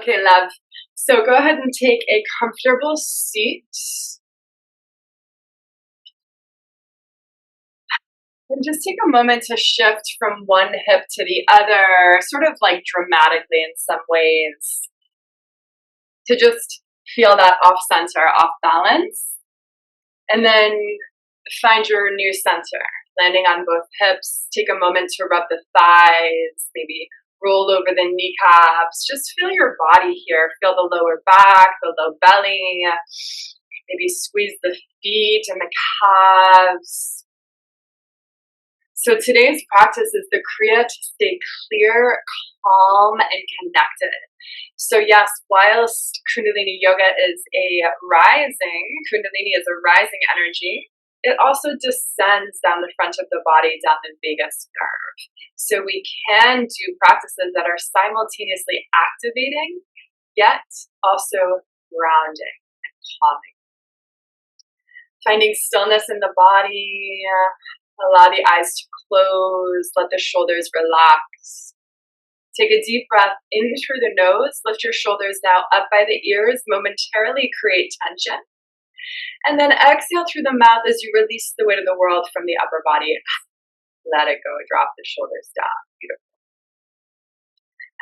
Okay, love. So go ahead and take a comfortable seat. And just take a moment to shift from one hip to the other, sort of like dramatically in some ways, to just feel that off center, off balance. And then find your new center, landing on both hips. Take a moment to rub the thighs, maybe roll over the kneecaps. Just feel your body here. Feel the lower back, the low belly. Maybe squeeze the feet and the calves. So today's practice is the Kriya to stay clear, calm, and connected. So yes, whilst Kundalini Yoga is Kundalini is a rising energy, it also descends down the front of the body, down the vagus nerve. So we can do practices that are simultaneously activating, yet also grounding and calming. Finding stillness in the body, allow the eyes to close, let the shoulders relax. Take a deep breath in through the nose, lift your shoulders now up by the ears, momentarily create tension. And then exhale through the mouth as you release the weight of the world from the upper body. Let it go, drop the shoulders down. Beautiful.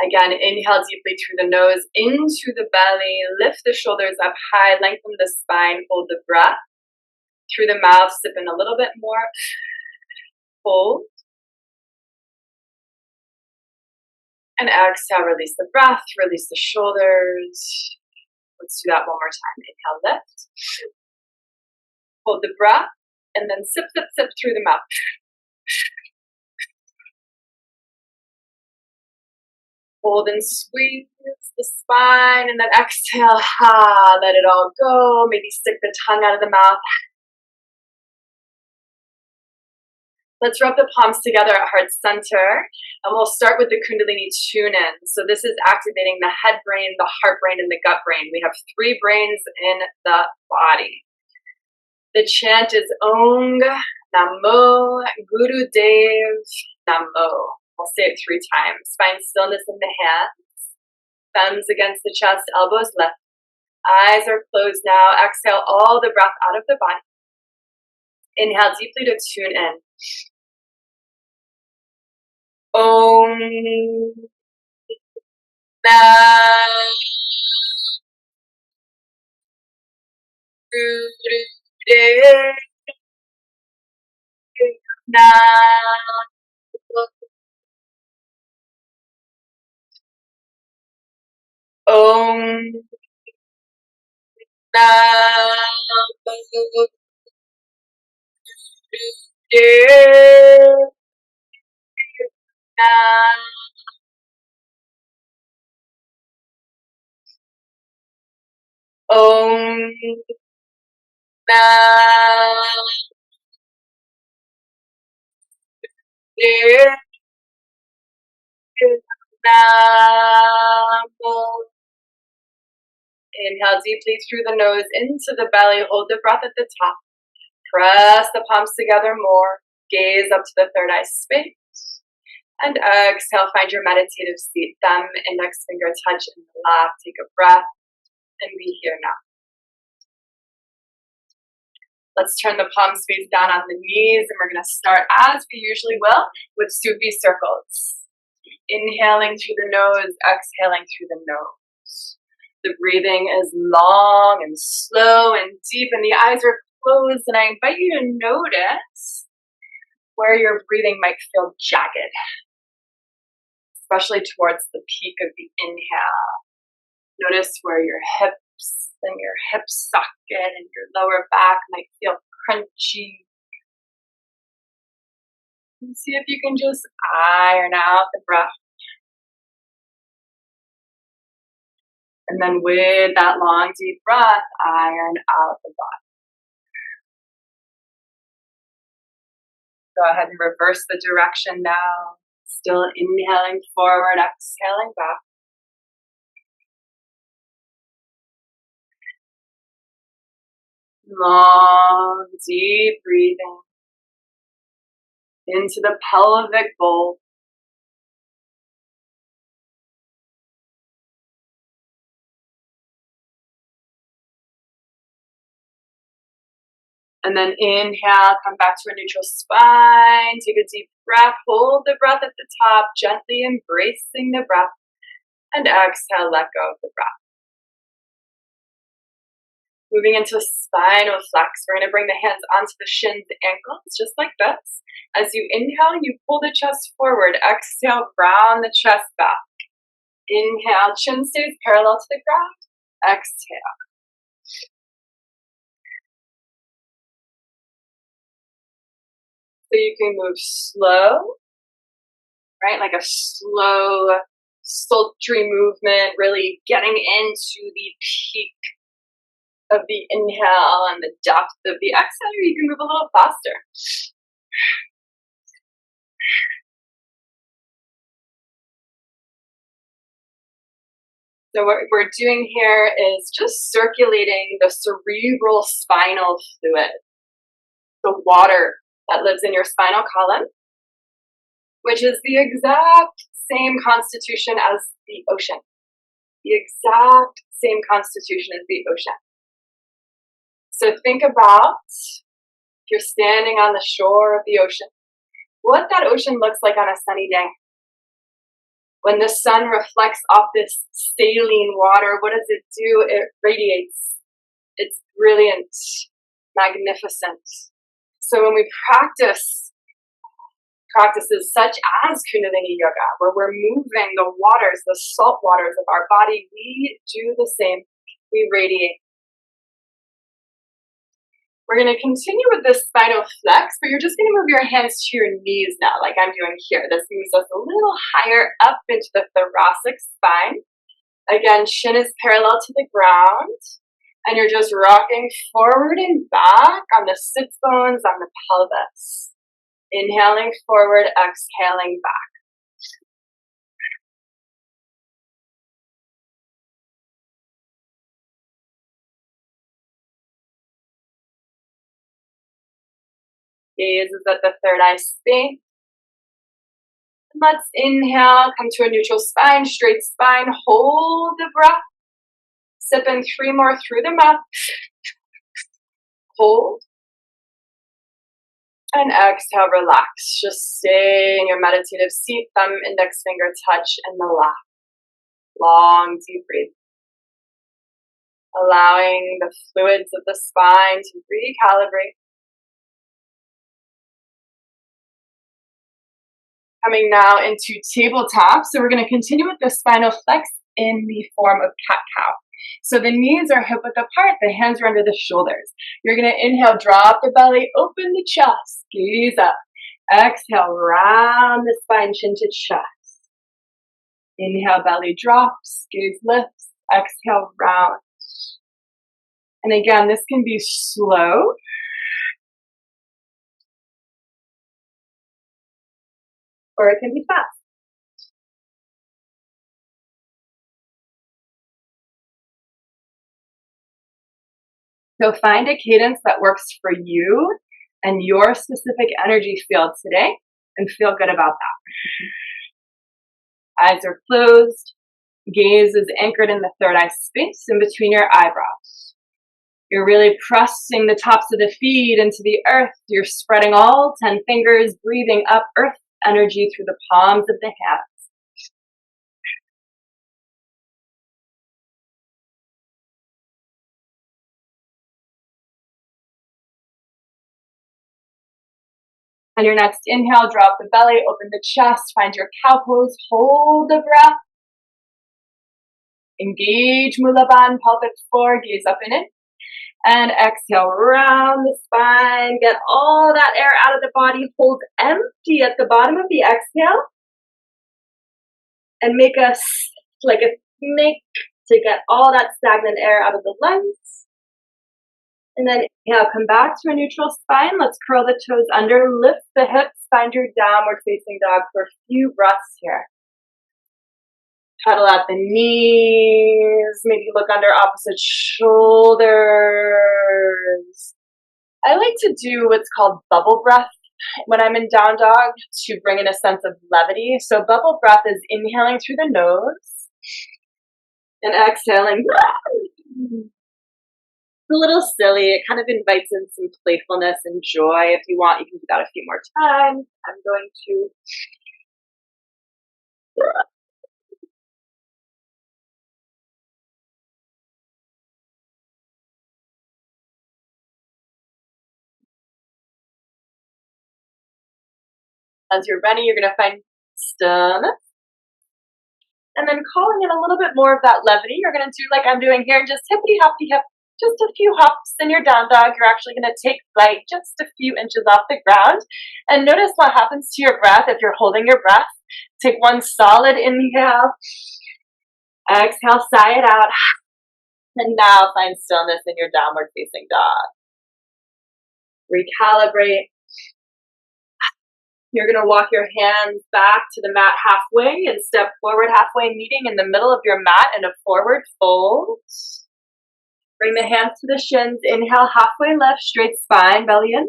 Again, inhale deeply through the nose, into the belly, lift the shoulders up high, lengthen the spine, hold the breath. Through the mouth, sip in a little bit more. Hold. And exhale, release the breath, release the shoulders. Let's do that one more time. Inhale, lift. Hold the breath, and then sip, sip, sip through the mouth. Hold and squeeze the spine, and then exhale, let it all go. Maybe stick the tongue out of the mouth. Let's rub the palms together at heart center, and we'll start with the Kundalini tune-in. So this is activating the head brain, the heart brain, and the gut brain. We have 3 brains in the body. The chant is Om Namo Guru Dev Namo. I'll say it 3 times. Find stillness in the hands, thumbs against the chest, elbows left. Eyes are closed now. Exhale all the breath out of the body. Inhale deeply to tune in. Om Namo Guru Dev Namo. Om Namo Guru Dev Namo. Om Namo Dev Namo. Inhale deeply through the nose into the belly. Hold the breath at the top. Press the palms together more. Gaze up to the third eye space. And exhale, find your meditative seat. Thumb, index finger touch in the lap. Take a breath and be here now. Let's turn the palms face down on the knees, and we're going to start as we usually will with Sufi circles. Inhaling through the nose, exhaling through the nose. The breathing is long and slow and deep, and the eyes are closed, and I invite you to notice where your breathing might feel jagged, especially towards the peak of the inhale. Notice where your hips and your hip socket and your lower back might feel crunchy. And see if you can just iron out the breath. And then with that long, deep breath, iron out the body. Go ahead and reverse the direction now. Still inhaling forward, exhaling back. Long, deep breathing into the pelvic bowl. And then inhale, come back to a neutral spine. Take a deep breath. Hold the breath at the top, gently embracing the breath. And exhale, let go of the breath. Moving into spinal flex. We're going to bring the hands onto the shins, ankles, just like this. As you inhale, you pull the chest forward. Exhale, round the chest back. Inhale, chin stays parallel to the ground. Exhale. So you can move slow, right? Like a slow, sultry movement, really getting into the peak of the inhale and the depth of the exhale, or you can move a little faster. So what we're doing here is just circulating the cerebral spinal fluid, the water that lives in your spinal column, which is the exact same constitution as the ocean. The exact same constitution as the ocean. So think about if you're standing on the shore of the ocean, what that ocean looks like on a sunny day. When the sun reflects off this saline water, what does it do? It radiates. It's brilliant, magnificent. So when we practices such as Kundalini Yoga, where we're moving the waters, the salt waters of our body, we do the same. We radiate. We're going to continue with this spinal flex, but you're just going to move your hands to your knees now, like I'm doing here. This moves us a little higher up into the thoracic spine. Again, shin is parallel to the ground, and you're just rocking forward and back on the sits bones, on the pelvis. Inhaling forward, exhaling back. Gaze is at the third eye space. Let's inhale, come to a neutral spine, straight spine, hold the breath. Sip in 3 more through the mouth. Hold. And exhale, relax. Just stay in your meditative seat, thumb, index finger touch in the lap. Long, deep breath. Allowing the fluids of the spine to recalibrate. Coming now into tabletop. So we're going to continue with the spinal flex in the form of cat-cow. So the knees are hip width apart, the hands are under the shoulders. You're going to inhale, drop the belly, open the chest, gaze up. Exhale, round the spine, chin to chest. Inhale, belly drops, gaze lifts. Exhale, round. And again, this can be slow. Or it can be fast. So find a cadence that works for you and your specific energy field today and feel good about that. Eyes are closed. Gaze is anchored in the third eye space in between your eyebrows. You're really pressing the tops of the feet into the earth. You're spreading all 10 fingers, breathing up earth energy through the palms of the hands. On your next inhale, drop the belly, open the chest, find your cow pose, hold the breath. Engage Mula Bandha, pelvic floor, gaze up and in. And exhale, round the spine, get all that air out of the body, hold empty at the bottom of the exhale. And make us like a snake to get all that stagnant air out of the lungs. And then inhale, come back to a neutral spine. Let's curl the toes under, lift the hips, find your downward facing dog for a few breaths here. Pedal out the knees, maybe look under opposite shoulders. I like to do what's called bubble breath when I'm in down dog to bring in a sense of levity. So bubble breath is inhaling through the nose and exhaling. a little silly. It kind of invites in some playfulness and joy. If you want, you can do that a few more times. I'm going to as you're ready, you're going to find stillness. And then calling in a little bit more of that levity, you're going to do like I'm doing here, just hippity hoppity hip, just a few hops in your down dog. You're actually going to take flight just a few inches off the ground. And notice what happens to your breath if you're holding your breath. Take one solid inhale. Exhale, sigh it out. And now find stillness in your downward facing dog. Recalibrate. You're going to walk your hands back to the mat halfway and step forward halfway, meeting in the middle of your mat in a forward fold. Bring the hands to the shins. Inhale, halfway lift, straight spine, belly in.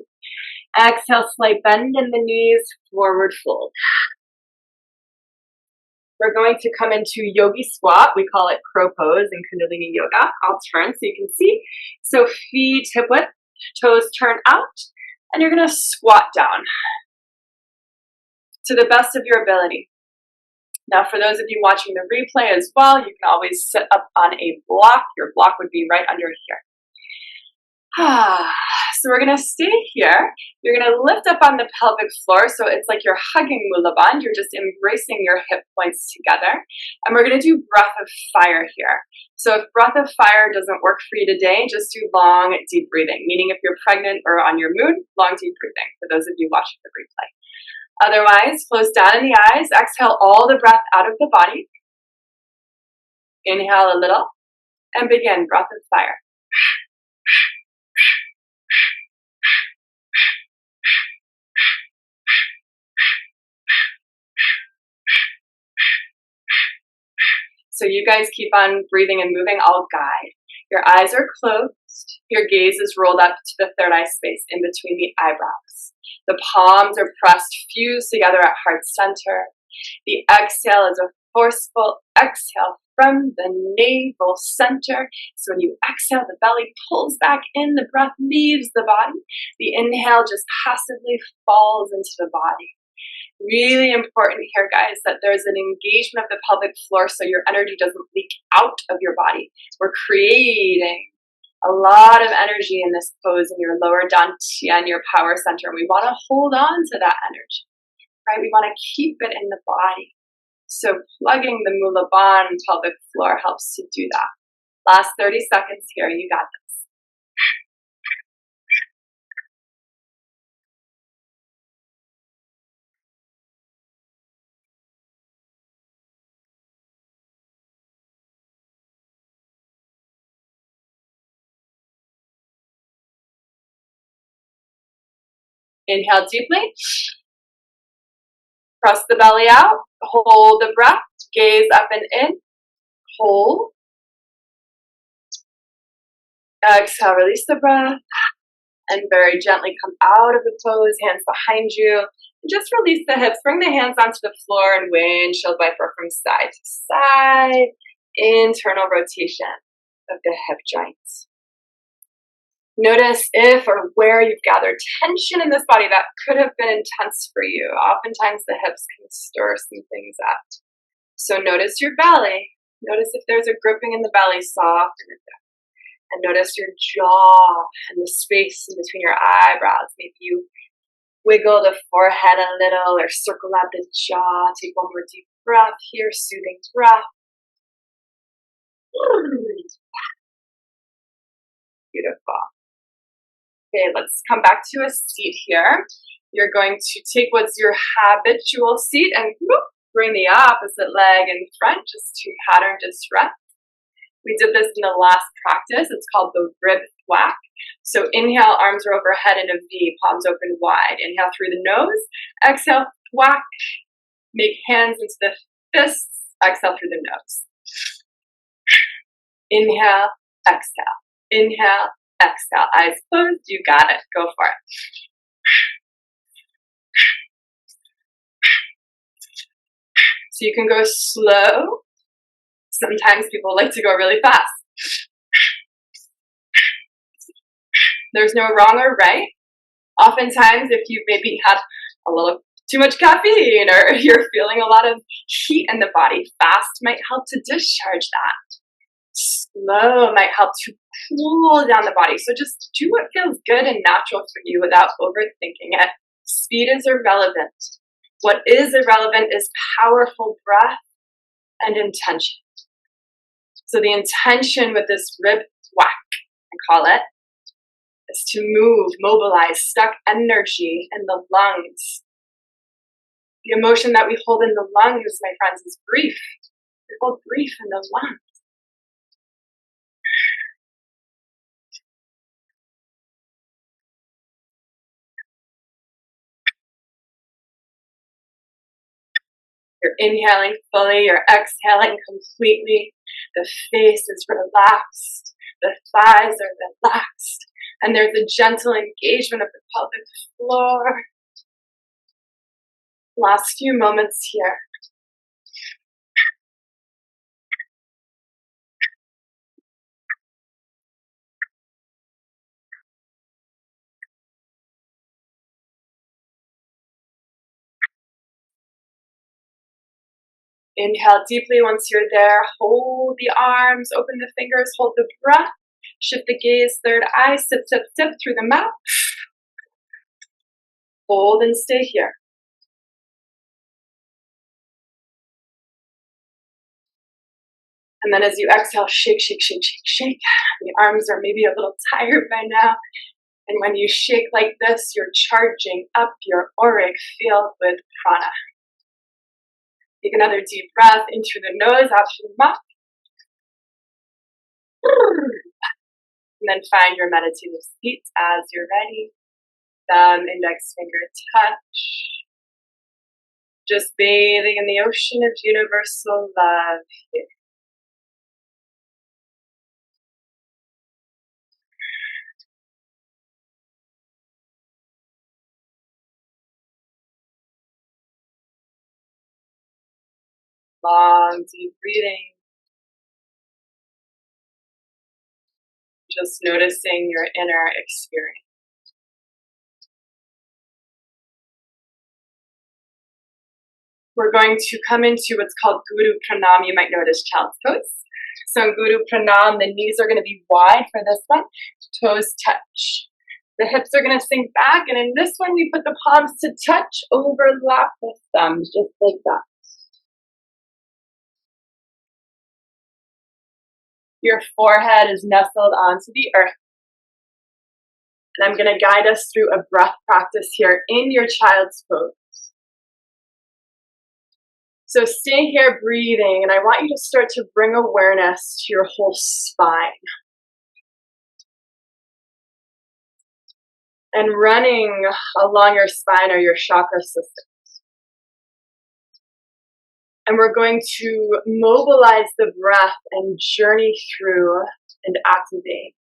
Exhale, slight bend in the knees, forward fold. We're going to come into Yogi squat. We call it crow pose in Kundalini yoga. I'll turn so you can see. So feet hip width, toes turn out, and you're going to squat down to the best of your ability. Now, for those of you watching the replay as well, you can always sit up on a block. Your block would be right under here. So we're going to stay here. You're going to lift up on the pelvic floor. So it's like you're hugging Mula Bandha. You're just embracing your hip points together. And we're going to do breath of fire here. So if breath of fire doesn't work for you today, just do long, deep breathing. Meaning if you're pregnant or on your moon, long, deep breathing for those of you watching the replay. Otherwise, close down in the eyes. Exhale all the breath out of the body. Inhale a little and begin breath of fire. So you guys keep on breathing and moving. I'll guide. Your eyes are closed. Your gaze is rolled up to the third eye space in between the eyebrows. The palms are pressed, fused together at heart center. The exhale is a forceful exhale from the navel center. So when you exhale, the belly pulls back in, the breath leaves the body. The inhale just passively falls into the body. Really important here, guys, that there's an engagement of the pelvic floor so your energy doesn't leak out of your body. We're creating a lot of energy in this pose in your lower dantian, your power center, and we want to hold on to that energy, right? We want to keep it in the body. So plugging the Mula Bandha pelvic floor helps to do that. Last 30 seconds here, you got this. Inhale deeply. Press the belly out. Hold the breath. Gaze up and in. Hold. Exhale, release the breath. And very gently come out of the pose, hands behind you. And just release the hips. Bring the hands onto the floor and windshield wiper from side to side. Internal rotation of the hip joints. Notice if or where you've gathered tension in this body that could have been intense for you. Oftentimes the hips can stir some things up. So notice your belly. Notice if there's a gripping in the belly, soft and notice your jaw and the space in between your eyebrows. Maybe you wiggle the forehead a little or circle out the jaw. Take one more deep breath here, soothing breath. Beautiful. Okay, let's come back to a seat here. You're going to take what's your habitual seat and bring the opposite leg in front just to pattern disrupt. We did this in the last practice. It's called the rib quack. So inhale, arms are overhead in a V, palms open wide. Inhale through the nose. Exhale, quack. Make hands into the fists. Exhale through the nose. Inhale, exhale. Inhale, exhale. Eyes closed. You got it. Go for it. So you can go slow. Sometimes people like to go really fast. There's no wrong or right. Oftentimes, if you've maybe had a little too much caffeine or you're feeling a lot of heat in the body, fast might help to discharge that. Slow might help to cool down the body. So just do what feels good and natural for you without overthinking it. Speed is irrelevant. What is irrelevant is powerful breath and intention. So the intention with this rib quack, I call it, is to move, mobilize stuck energy in the lungs. The emotion that we hold in the lungs, my friends, is grief. We hold grief in the lungs. You're inhaling fully, you're exhaling completely. The face is relaxed, the thighs are relaxed, and there's a gentle engagement of the pelvic floor. Last few moments here. Inhale deeply once you're there. Hold the arms, open the fingers, hold the breath. Shift the gaze, third eye, sip, sip, sip through the mouth. Hold and stay here. And then as you exhale, shake, shake, shake, shake, shake. The arms are maybe a little tired by now. And when you shake like this, you're charging up your auric field with prana. Take another deep breath in through the nose, out through the mouth. And then find your meditative seat as you're ready. Thumb, index finger touch. Just bathing in the ocean of universal love here. Long, deep breathing. Just noticing your inner experience. We're going to come into what's called Guru Pranam. You might know it as child's pose. So in Guru Pranam, the knees are going to be wide for this one. Toes touch. The hips are going to sink back. And in this one, we put the palms to touch, overlap the thumbs, just like that. Your forehead is nestled onto the earth. And I'm going to guide us through a breath practice here in your child's pose. So stay here breathing, and I want you to start to bring awareness to your whole spine. And running along your spine are your chakra systems. And we're going to mobilize the breath and journey through and activate,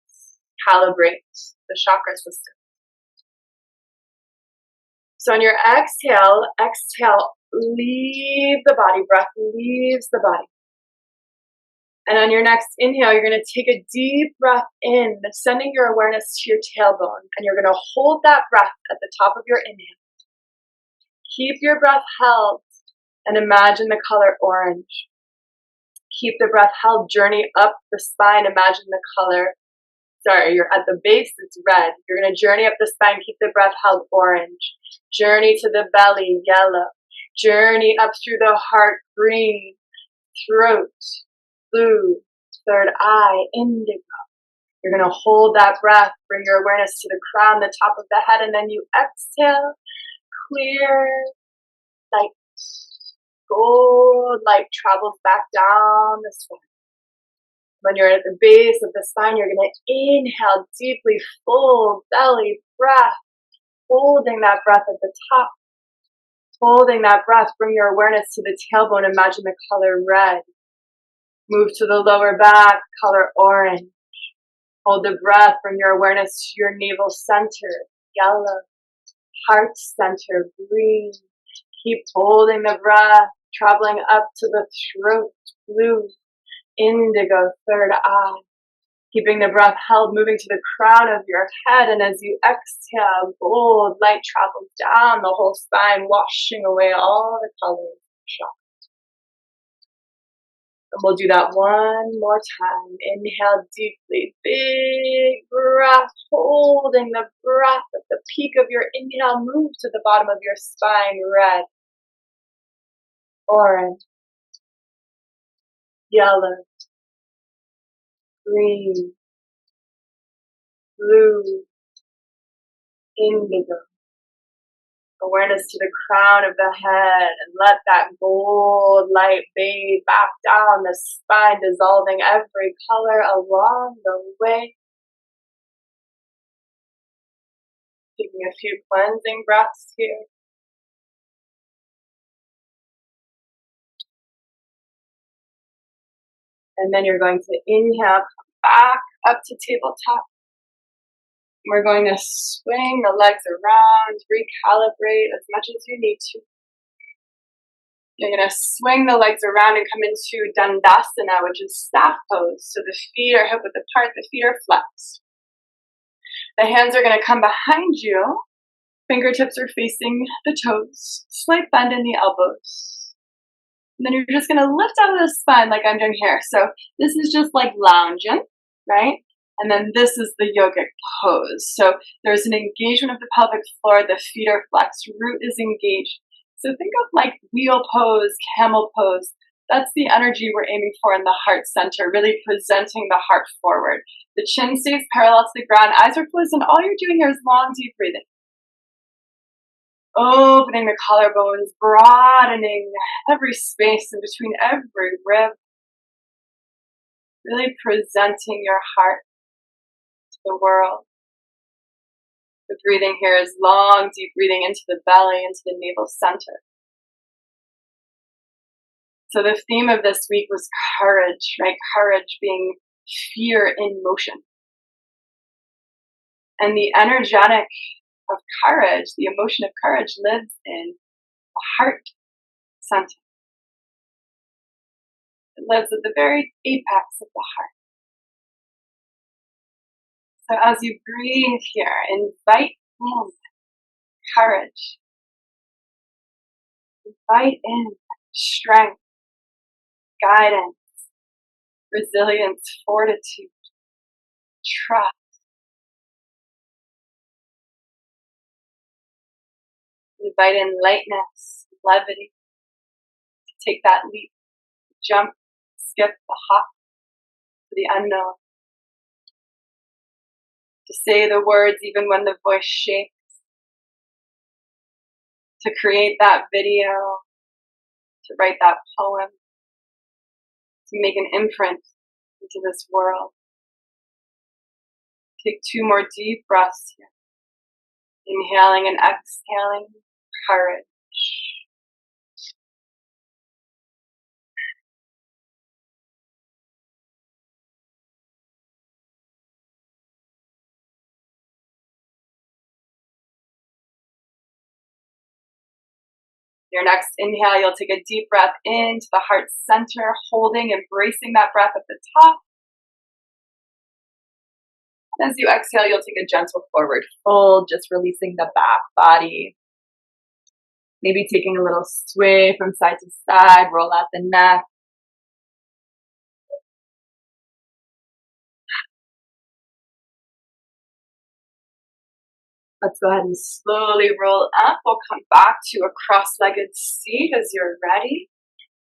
calibrate the chakra system. So on your exhale, leave the body. Breath leaves the body. And on your next inhale, you're going to take a deep breath in, sending your awareness to your tailbone. And you're going to hold that breath at the top of your inhale. Keep your breath held and imagine the color orange. Keep the breath held, journey up the spine, imagine the color. You're at the base, it's red. You're going to journey up the spine, keep the breath held, orange. Journey to the belly, yellow. Journey up through the heart, green. Throat, blue. Third eye, indigo. You're going to hold that breath, bring your awareness to the crown, the top of the head, and then you exhale, clear, light. Gold light travels back down the spine. When you're at the base of the spine, you're going to inhale deeply, full belly breath, holding that breath at the top. Holding that breath, bring your awareness to the tailbone, imagine the color red. Move to the lower back, color orange. Hold the breath, bring your awareness to your navel center, yellow. Heart center, green. Keep holding the breath, traveling up to the throat, blue. Indigo, third eye. Keeping the breath held, moving to the crown of your head, and as you exhale, gold light travels down the whole spine, washing away all the colors. And we'll do that one more time. Inhale deeply, big breath, holding the breath at the peak of your inhale. Move to the bottom of your spine, red, orange, yellow, green, blue, indigo. Awareness to the crown of the head, and let that gold light bathe back down the spine, dissolving every color along the way. Taking a few cleansing breaths here. And then you're going to inhale, come back up to tabletop. We're going to swing the legs around, recalibrate as much as you need to. You're going to swing the legs around and come into Dandasana, which is staff pose. So the feet are hip width apart, the feet are flexed. The hands are going to come behind you. Fingertips are facing the toes. Slight bend in the elbows. And then you're just going to lift out of the spine like I'm doing here. So this is just like lounging, right? And then this is the yogic pose. So there's an engagement of the pelvic floor. The feet are flexed. Root is engaged. So think of like wheel pose, camel pose. That's the energy we're aiming for in the heart center, really presenting the heart forward. The chin stays parallel to the ground. Eyes are closed, and all you're doing here is long, deep breathing. Opening the collarbones, broadening every space in between every rib. Really presenting your heart to the world. The breathing here is long, deep breathing into the belly, into the navel center. So the theme of this week was courage, right? Courage being fear in motion. And the energetic of courage, the emotion of courage, lives in the heart center. It lives at the very apex of the heart. So as you breathe here, invite in courage. Invite in strength, guidance, resilience, fortitude, trust. Invite in lightness, levity, to take that leap, jump, skip, the hop to the unknown. To say the words even when the voice shakes. To create that video, to write that poem, to make an imprint into this world. Take 2 more deep breaths here. Inhaling and exhaling, courage. Your next inhale, you'll take a deep breath into the heart center, holding, embracing that breath at the top. And as you exhale, you'll take a gentle forward fold, just releasing the back body. Maybe taking a little sway from side to side, roll out the neck. Let's go ahead and slowly roll up. We'll come back to a cross-legged seat as you're ready.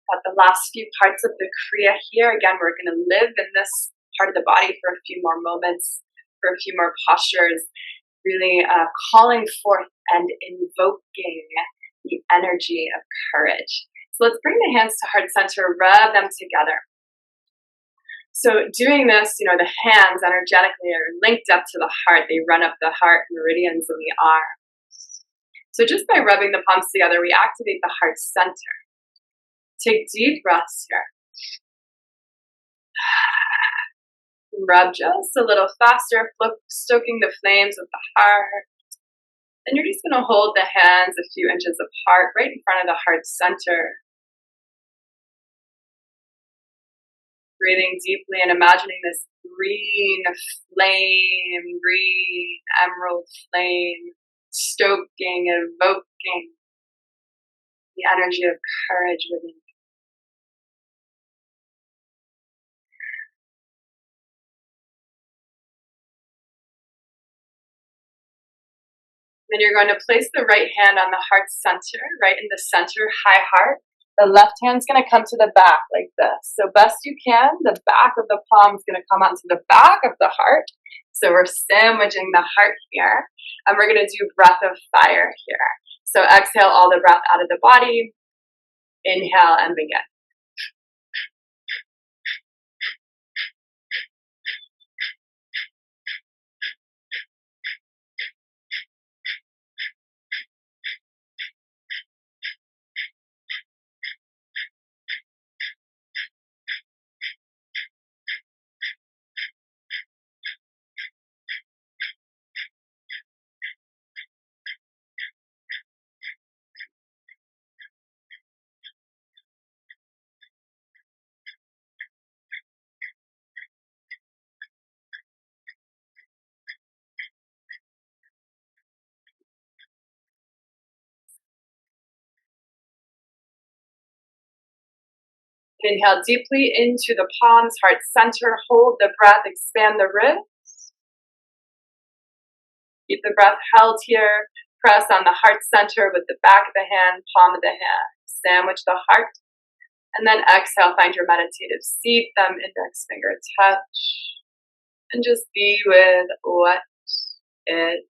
Got the last few parts of the Kriya here. Again, we're going to live in this part of the body for a few more moments, for a few more postures, really calling forth and invoking the energy of courage. So let's bring the hands to heart center, rub them together. So doing this, the hands energetically are linked up to the heart. They run up the heart meridians in the arms. So just by rubbing the palms together, we activate the heart center. Take deep breaths here. Rub just a little faster, stoking the flames of the heart. Then you're just going to hold the hands a few inches apart, right in front of the heart center. Breathing deeply and imagining this green flame, green emerald flame, stoking, evoking the energy of courage within you. Then you're going to place the right hand on the heart center, right in the center, high heart. The left hand's going to come to the back like this. So best you can, the back of the palm is going to come onto the back of the heart. So we're sandwiching the heart here. And we're going to do breath of fire here. So exhale all the breath out of the body. Inhale and begin. Inhale deeply into the palms, heart center. Hold the breath, expand the ribs. Keep the breath held here. Press on the heart center with the back of the hand, palm of the hand. Sandwich the heart. And then exhale, find your meditative seat, thumb, index, finger touch. And just be with what is.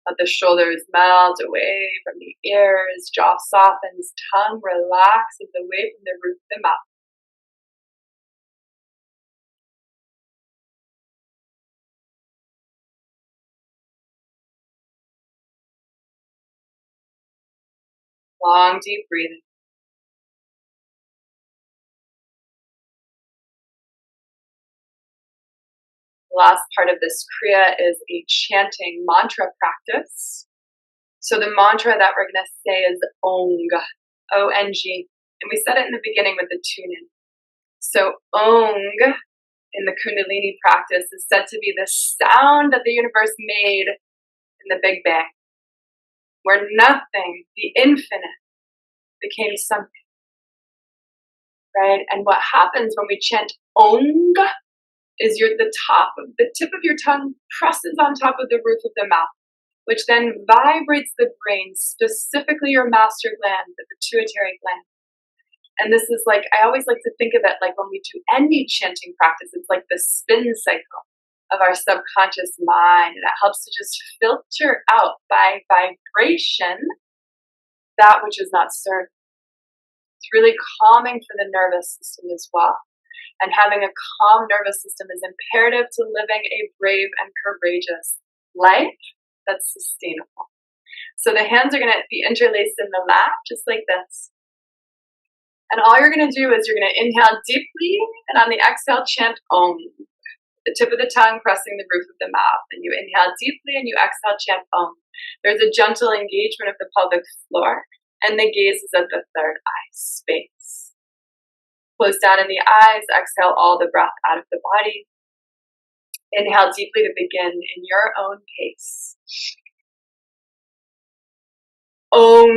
Let the shoulders melt away from the ears, jaw softens, tongue relaxes away from the roof of the mouth. Long, deep breathing. The last part of this Kriya is a chanting mantra practice. So the mantra that we're going to say is Ong, O-N-G. And we said it in the beginning with the tune-in. So Ong in the Kundalini practice is said to be the sound that the universe made in the Big Bang, where nothing, the infinite, became something. Right? And what happens when we chant Ong is the tip of your tongue presses on top of the roof of the mouth, which then vibrates the brain, specifically your master gland, the pituitary gland. And this is like, I always like to think of it like when we do any chanting practice, it's like the spin cycle of our subconscious mind. And it helps to just filter out by vibration that which is not served. It's really calming for the nervous system as well. And having a calm nervous system is imperative to living a brave and courageous life that's sustainable. So the hands are going to be interlaced in the lap, just like this. And all you're going to do is you're going to inhale deeply, and on the exhale, chant Om. The tip of the tongue pressing the roof of the mouth. And you inhale deeply, and you exhale, chant Om. There's a gentle engagement of the pelvic floor, and the gaze is at the third eye space. Close down in the eyes, exhale all the breath out of the body. Inhale deeply to begin in your own pace. Om.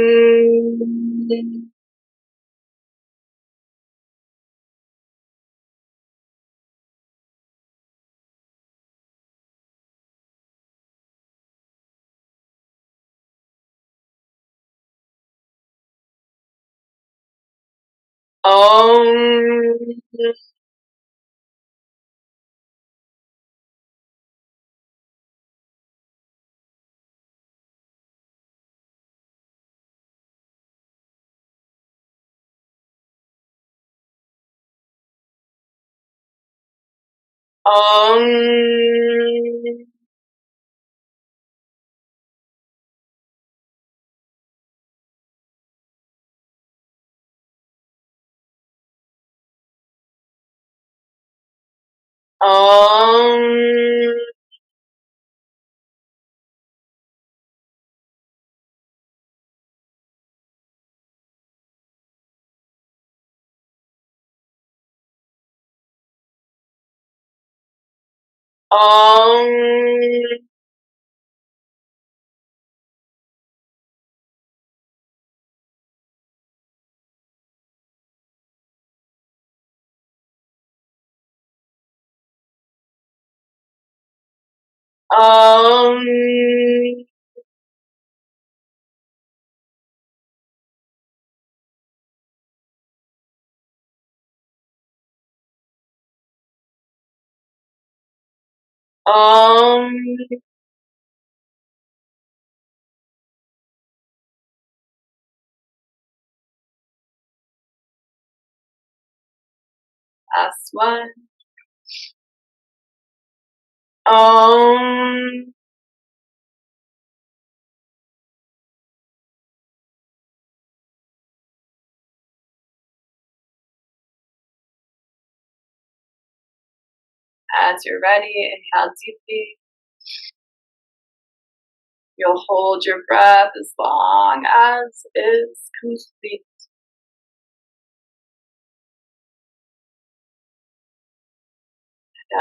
Om. Om. Om. Om. Om. Om. Last one. Om. As you're ready, inhale deeply. You'll hold your breath as long as is complete.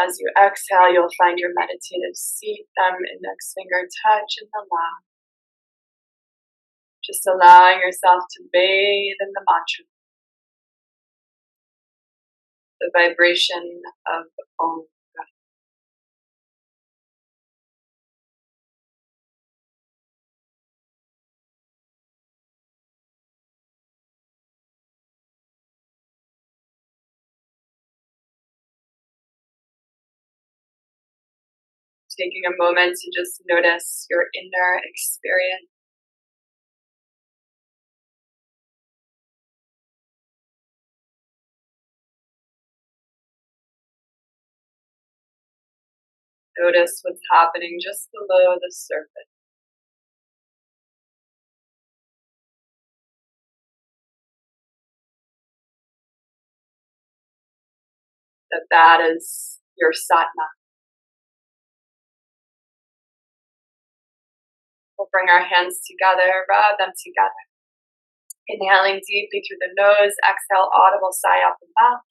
As you exhale, you'll find your meditative seat, thumb, index finger touch in the lap. Just allowing yourself to bathe in the mantra, the vibration of Om. Taking a moment to just notice your inner experience. Notice what's happening just below the surface. That is your satna. We'll bring our hands together, rub them together. Inhaling deeply through the nose, exhale, audible sigh out the mouth.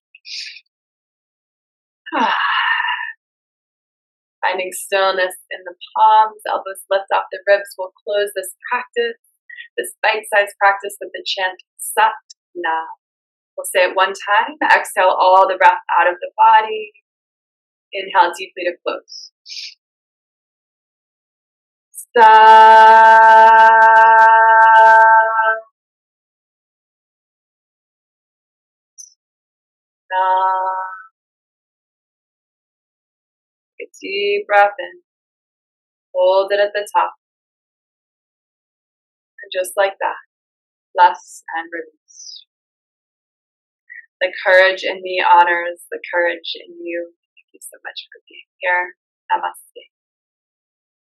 Finding stillness in the palms, elbows lift off the ribs. We'll close this practice, this bite-sized practice with the chant Satna. We'll say it one time. Exhale all the breath out of the body. Inhale deeply to close. Take a deep breath in. Hold it at the top. And just like that, bless and release. The courage in me honors the courage in you. Thank you so much for being here. Namaste.